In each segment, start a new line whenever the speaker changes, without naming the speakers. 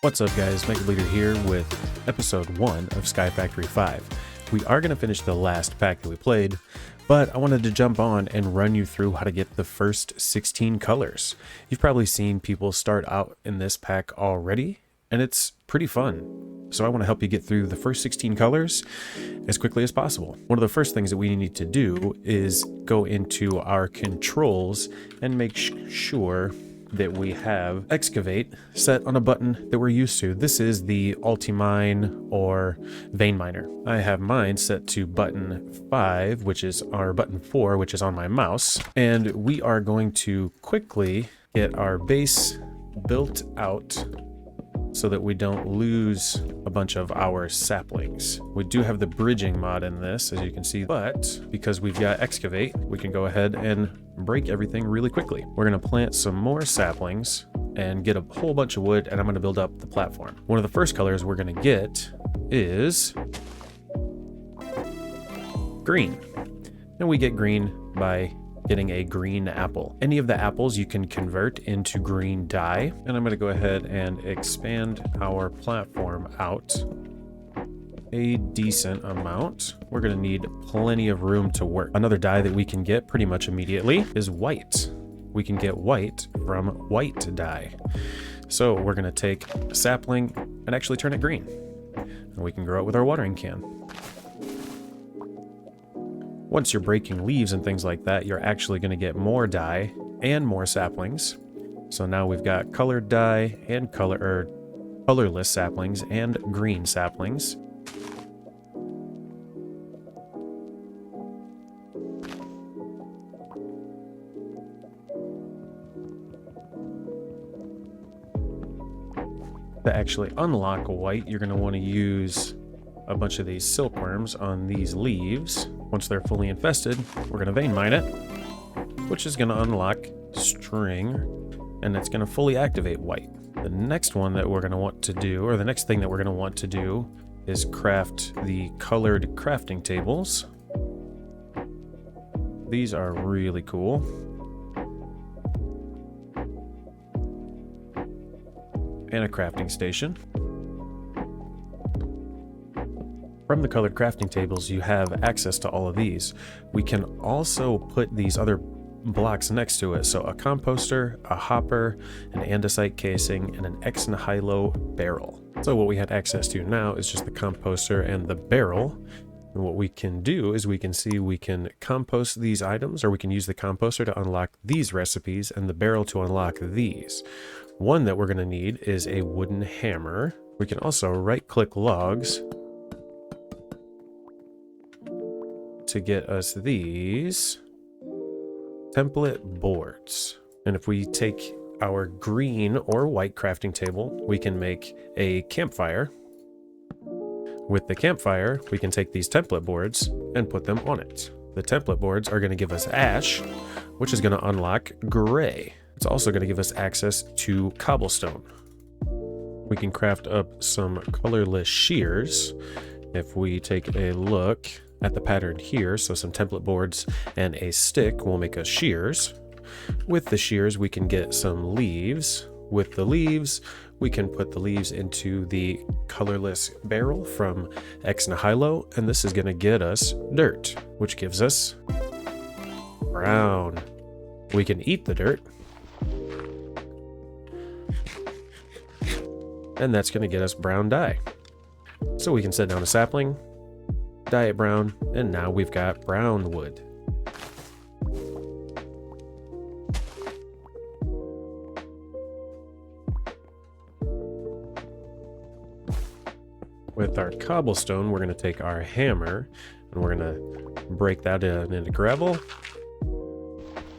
What's up guys, Mega Leader here with episode 1 of SkyFactory 5. We are going to finish the last pack that we played, but I wanted to jump on and run you through how to get the first 16 colors. You've probably seen people start out in this pack already, and it's pretty fun. So I want to help you get through the first 16 colors as quickly as possible. One of the first things that we need to do is go into our controls and make sure that we have excavate set on a button that we're used to. This is the Ultimine or Vein Miner. I have mine set to button 5, which is our button 4, which is on my mouse. And we are going to quickly get our base built out so that we don't lose a bunch of our saplings. We do have the bridging mod in this, as you can see, but because we've got excavate, we can go ahead and break everything really quickly. We're gonna plant some more saplings and get a whole bunch of wood, and I'm gonna build up the platform. One of the first colors we're gonna get is green. And we get green by getting a green apple. Any of the apples you can convert into green dye. And I'm going to go ahead and expand our platform out a decent amount. We're going to need plenty of room to work. Another dye that we can get pretty much immediately is white. We can get white from white dye. So we're going to take a sapling and actually turn it green. And we can grow it with our watering can. Once you're breaking leaves and things like that, you're actually going to get more dye and more saplings. So now we've got colored dye and colorless saplings and green saplings. To actually unlock white, you're going to want to use a bunch of these silkworms on these leaves. Once they're fully infested, we're going to vein mine it, which is going to unlock string, and it's going to fully activate white. The next one that we're going to want to do, or the next thing that we're going to want to do, is craft the colored crafting tables. These are really cool. And a crafting station. From the colored crafting tables, you have access to all of these. We can also put these other blocks next to it. So a composter, a hopper, an andesite casing, and an Ex Nihilo barrel. So what we had access to now is just the composter and the barrel. And what we can do is we can compost these items, or we can use the composter to unlock these recipes and the barrel to unlock these. One that we're going to need is a wooden hammer. We can also right-click logs to get us these template boards. And if we take our green or white crafting table, we can make a campfire. With the campfire, we can take these template boards and put them on it. The template boards are going to give us ash, which is going to unlock gray. It's also going to give us access to cobblestone. We can craft up some colorless shears. If we take a look at the pattern here, so some template boards and a stick will make us shears. With the shears, we can get some leaves. With the leaves, we can put the leaves into the colorless barrel from Ex Nihilo, and this is going to get us dirt, which gives us brown. We can eat the dirt, and that's going to get us brown dye. So we can set down a sapling, dye it brown, and now we've got brown wood. With our cobblestone, we're going to take our hammer and we're going to break that into gravel.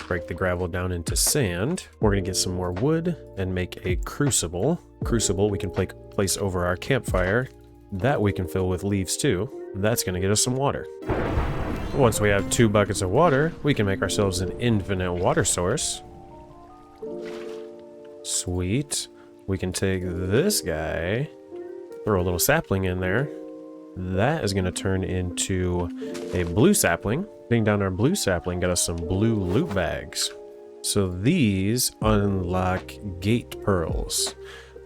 Break the gravel down into sand. We're going to get some more wood and make a crucible. Crucible we can place over our campfire. That we can fill with leaves too. That's going to get us some water. Once we have 2 buckets of water, we can make ourselves an infinite water source. Sweet. We can take this guy, throw a little sapling in there. That is going to turn into a blue sapling. Putting down our blue sapling got us some blue loot bags. So these unlock gate pearls.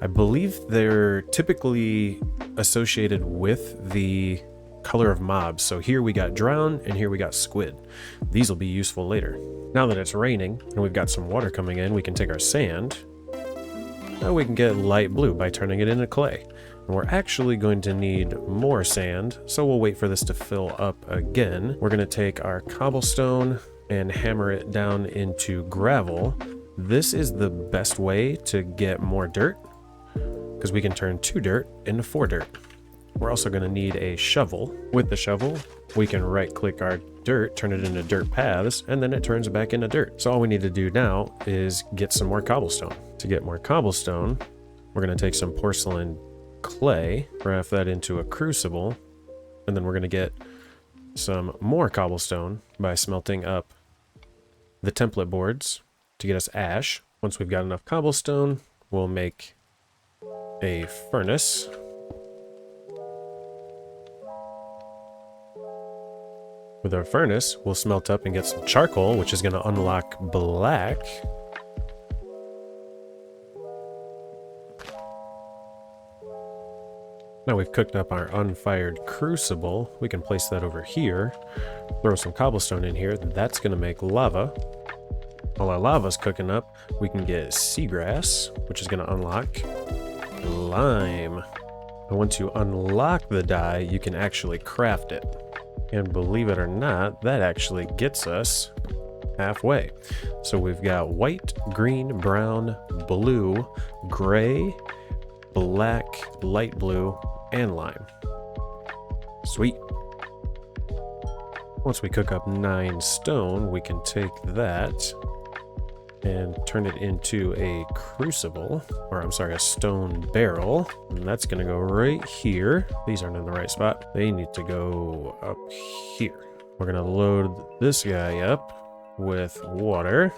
I believe they're typically associated with the color of mobs. So here we got drown and here we got squid. These will be useful later. Now that it's raining and we've got some water coming in, we can take our sand. Now we can get light blue by turning it into clay. And we're actually going to need more sand, so we'll wait for this to fill up again. We're going to take our cobblestone and hammer it down into gravel. This is the best way to get more dirt, because we can turn 2 dirt into 4 dirt. We're also going to need a shovel. With the shovel, we can right-click our dirt, turn it into dirt paths, and then it turns back into dirt. So all we need to do now is get some more cobblestone. To get more cobblestone, we're going to take some porcelain clay, craft that into a crucible, and then we're going to get some more cobblestone by smelting up the template boards to get us ash. Once we've got enough cobblestone, we'll make a furnace. With our furnace, we'll smelt up and get some charcoal, which is going to unlock black. Now we've cooked up our unfired crucible. We can place that over here, throw some cobblestone in here. That's going to make lava. While our lava's cooking up, we can get seagrass, which is going to unlock lime. And once you unlock the dye, you can actually craft it. And believe it or not, that actually gets us halfway. So we've got white, green, brown, blue, gray, black, light blue, and lime. Sweet. Once we cook up 9 stone, we can take that and turn it into a crucible, or I'm sorry, a stone barrel. And that's gonna go right here. These aren't in the right spot. They need to go up here. We're gonna load this guy up with water.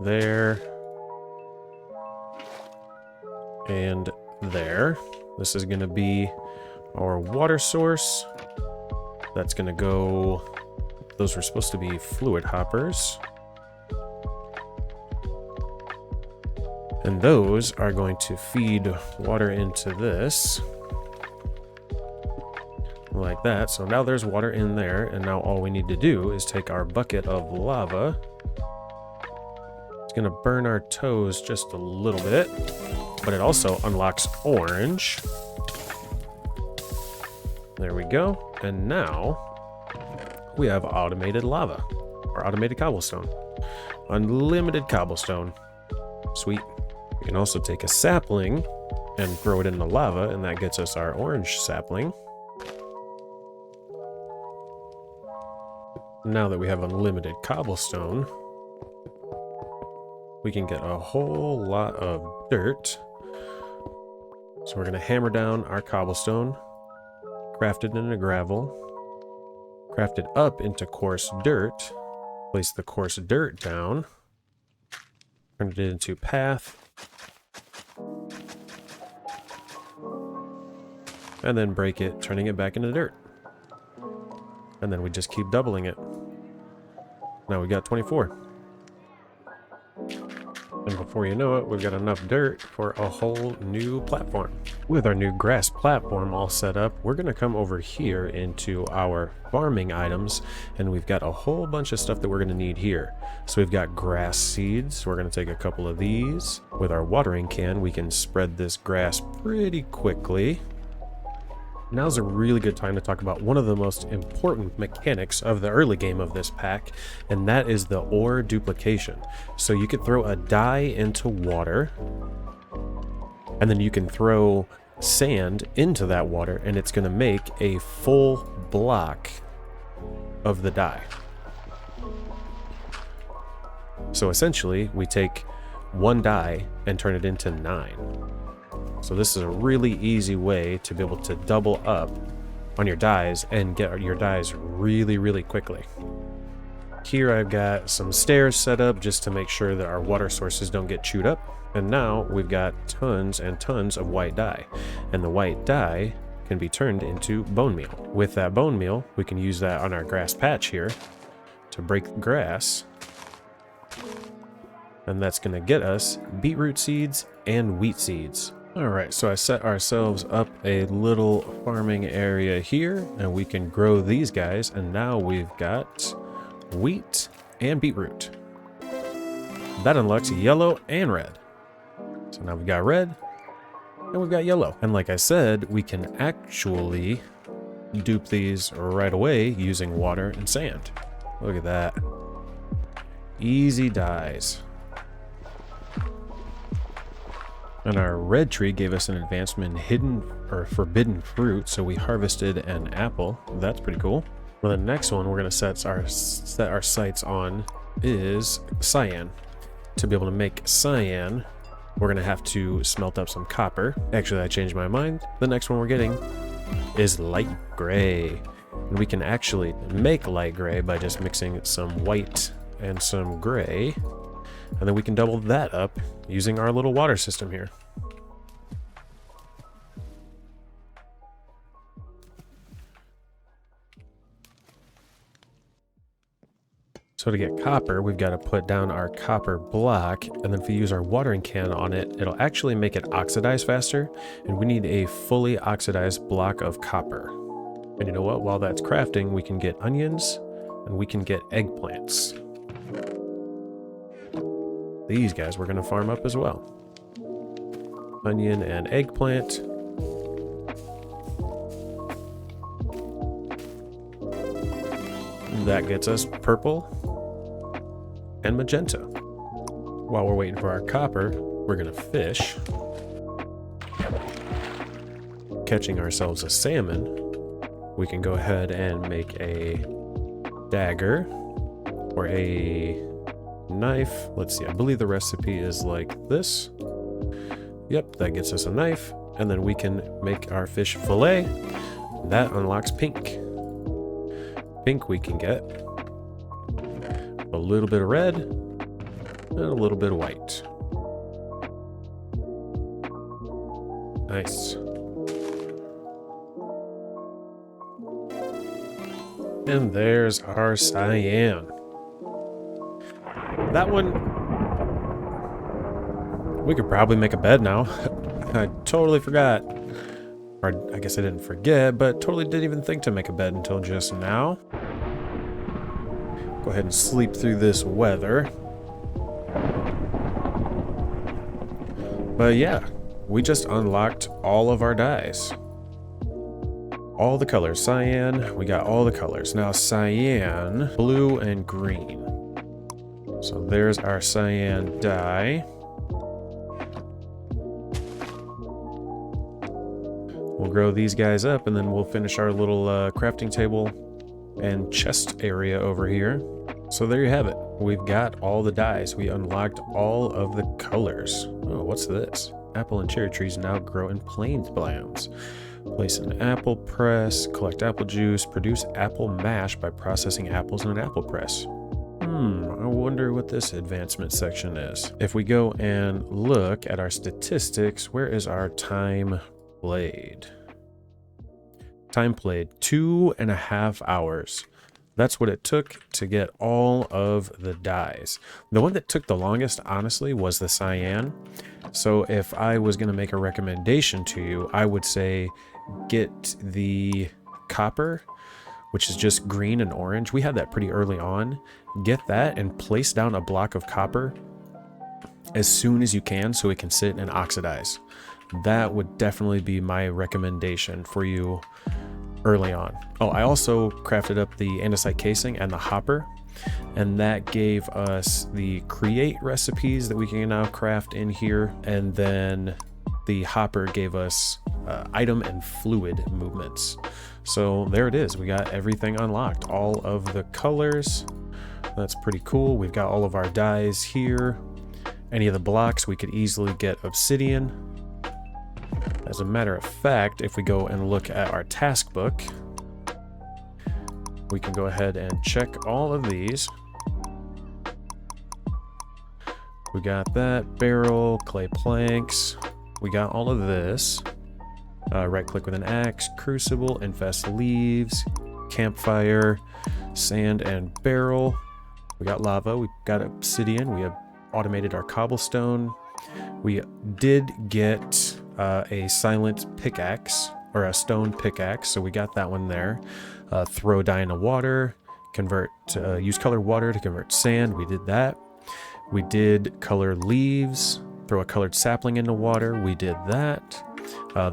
There. And there. This is gonna be our water source. That's gonna go, those were supposed to be fluid hoppers. And those are going to feed water into this. Like that. So now there's water in there, and now all we need to do is take our bucket of lava. It's gonna burn our toes just a little bit, but it also unlocks orange. There we go. And now we have automated lava, or automated cobblestone. Unlimited cobblestone. Sweet. We can also take a sapling and throw it in the lava, and that gets us our orange sapling. Now that we have unlimited cobblestone, we can get a whole lot of dirt. So we're going to hammer down our cobblestone, craft it into gravel, craft it up into coarse dirt, place the coarse dirt down, turn it into path, and then break it, turning it back into dirt. And then we just keep doubling it. Now we got 24. And before you know it, we've got enough dirt for a whole new platform. With our new grass platform all set up, we're going to come over here into our farming items, and we've got a whole bunch of stuff that we're going to need here. So we've got grass seeds. We're going to take a couple of these. With our watering can, we can spread this grass pretty quickly. Now's a really good time to talk about one of the most important mechanics of the early game of this pack, and that is the ore duplication. So you could throw a dye into water, and then you can throw sand into that water, and it's going to make a full block of the dye. So essentially, we take 1 dye and turn it into 9. So this is a really easy way to be able to double up on your dyes and get your dyes really, really quickly. Here I've got some stairs set up just to make sure that our water sources don't get chewed up. And now we've got tons and tons of white dye. And the white dye can be turned into bone meal. With that bone meal, we can use that on our grass patch here to break the grass. And that's going to get us beetroot seeds and wheat seeds. All right, so I set ourselves up a little farming area here, and we can grow these guys. And now we've got wheat and beetroot. That unlocks yellow and red. So now we've got red and we've got yellow. And like I said, we can actually dupe these right away using water and sand. Look at that. Easy dyes. And our red tree gave us an advancement in hidden or forbidden fruit, so we harvested an apple. That's pretty cool. Well, the next one we're going to set our sights on is cyan. To be able to make cyan, we're going to have to smelt up some copper. Actually, I changed my mind. The next one we're getting is light gray. And we can actually make light gray by just mixing some white and some gray. And then we can double that up using our little water system here. So to get copper, we've got to put down our copper block, and then if we use our watering can on it, it'll actually make it oxidize faster, and we need a fully oxidized block of copper. And you know what? While that's crafting, we can get onions, and we can get eggplants. These guys we're going to farm up as well. Onion and eggplant. That gets us purple and magenta. While we're waiting for our copper, we're going to fish. Catching ourselves a salmon, we can go ahead and make a dagger or a knife. Let's see, I believe the recipe is like this. Yep, that gets us a knife, and then we can make our fish fillet. That unlocks pink. Pink we can get a little bit of red and a little bit of white. Nice. And there's our cyan. That one, we could probably make a bed now. I totally forgot. Or I guess I didn't forget, but totally didn't even think to make a bed until just now. Go ahead and sleep through this weather. But yeah, we just unlocked all of our dyes. All the colors. Cyan, we got all the colors. Now cyan, blue, and green. So there's our cyan dye. We'll grow these guys up, and then we'll finish our little crafting table and chest area over here. So there you have it. We've got all the dyes. We unlocked all of the colors. Oh, what's this? Apple and cherry trees now grow in plains biomes. Place an apple press, collect apple juice, produce apple mash by processing apples in an apple press. I wonder what this advancement section is. If we go and look at our statistics, where is our time played? Time played 2.5 hours. That's what it took to get all of the dyes. The one that took the longest, honestly, was the cyan. So if I was going to make a recommendation to you, I would say get the copper, which is just green and orange. We had that pretty early on. Get that and place down a block of copper as soon as you can so it can sit and oxidize. That would definitely be my recommendation for you early on. Oh, I also crafted up the andesite casing and the hopper, and that gave us the create recipes that we can now craft in here, and then the hopper gave us item and fluid movements. So there it is. We got everything unlocked, all of the colors. That's pretty cool. We've got all of our dyes here. Any of the blocks, we could easily get obsidian. As a matter of fact, if we go and look at our task book, we can go ahead and check all of these. We got that barrel, clay planks. We got all of this. Right click with an axe, crucible, infest leaves, campfire, sand and barrel. We got lava, we got obsidian, we have automated our cobblestone. We did get a silent pickaxe, or a stone pickaxe, so we got that one there. Throw dye into water, use colored water to convert sand, we did that. We did color leaves, throw a colored sapling into water, we did that.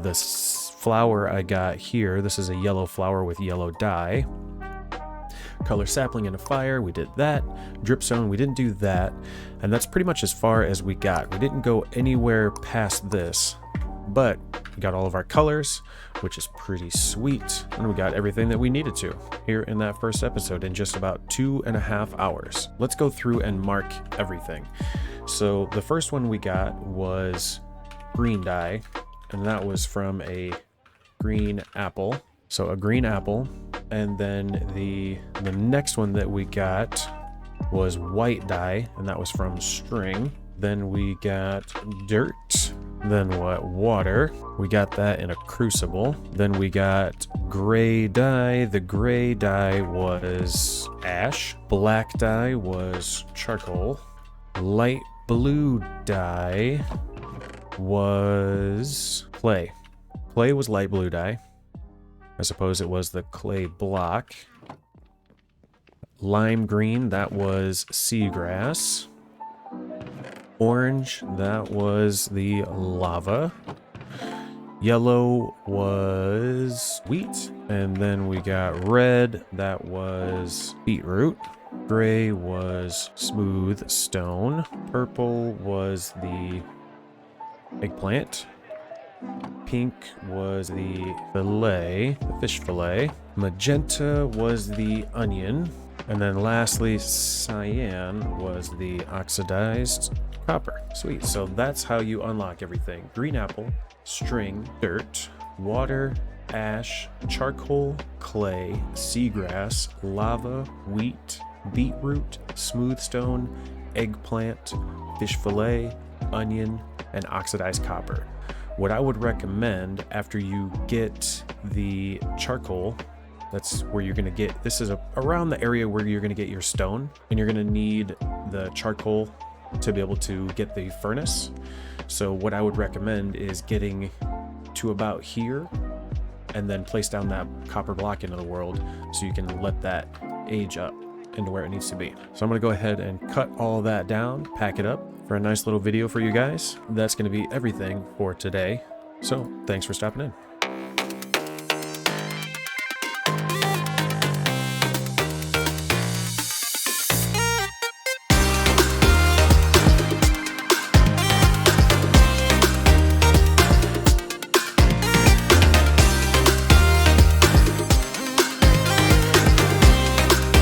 This flower I got here, this is a yellow flower with yellow dye. Color sapling into fire, we did that. Dripstone, we didn't do that. And that's pretty much as far as we got. We didn't go anywhere past this, but we got all of our colors, which is pretty sweet. And we got everything that we needed to here in that first episode in just about 2.5 hours. Let's go through and mark everything. So the first one we got was green dye, and that was from a green apple. So a green apple. And then the next one that we got was white dye, and that was from string. Then we got dirt. Then what? Water. We got that in a crucible. Then we got gray dye. The gray dye was ash. Black dye was charcoal. Light blue dye was clay. Clay was light blue dye. I suppose it was the clay block. Lime green, that was seagrass. Orange, that was the lava. Yellow was wheat. And then we got red, that was beetroot. Gray was smooth stone. Purple was the eggplant. Pink was the fillet, the fish fillet. Magenta was the onion. And then lastly, cyan was the oxidized copper. Sweet. So that's how you unlock everything. Green apple, string, dirt, water, ash, charcoal, clay, seagrass, lava, wheat, beetroot, smooth stone, eggplant, fish fillet, onion, and oxidized copper. What I would recommend after you get the charcoal, that's where you're going to get, this is around the area where you're going to get your stone, and you're going to need the charcoal to be able to get the furnace. So what I would recommend is getting to about here and then place down that copper block into the world so you can let that age up into where it needs to be. So I'm going to go ahead and cut all that down, pack it up for a nice little video for you guys. That's going to be everything for today. So thanks for stopping in.